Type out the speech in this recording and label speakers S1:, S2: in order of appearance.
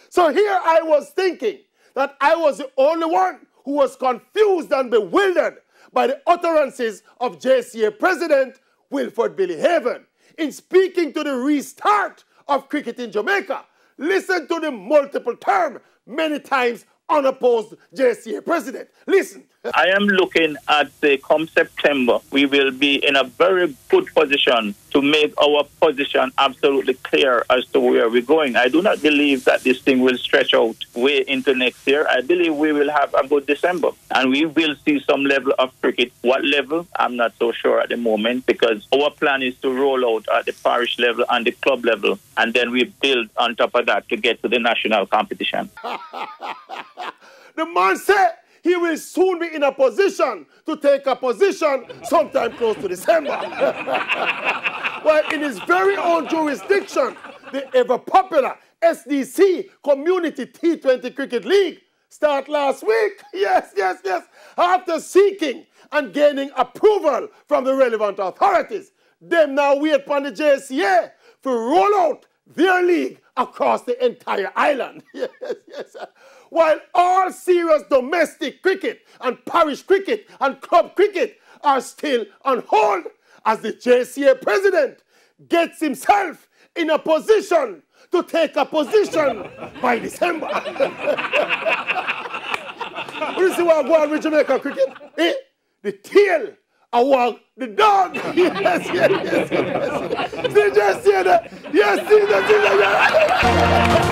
S1: So here I was thinking that I was the only one who was confused and bewildered by the utterances of JCA President Wilford Billy Haven in speaking to the restart of cricket in Jamaica. Listen to the multiple term, many times unopposed JCA President. Listen.
S2: I am looking at, come September, we will be in a very good position to make our position absolutely clear as to where we're going. I do not believe that this thing will stretch out way into next year. I believe we will have a good December and we will see some level of cricket. What level? I'm not so sure at the moment, because our plan is to roll out at the parish level and the club level, and then we build on top of that to get to the national competition.
S1: The man said he will soon be in a position to take a position sometime close to December. While in his very own jurisdiction, the ever-popular SDC Community T20 Cricket League start last week. Yes. After seeking and gaining approval from the relevant authorities, them now wait upon the JCA to roll out their league across the entire island. Yes. While all serious domestic cricket and parish cricket and club cricket are still on hold, as the JCA president gets himself in a position to take a position by December. You see what I go on with Jamaica cricket? The tail, I walk the dog. Yes. See, just see that. Yes, see that.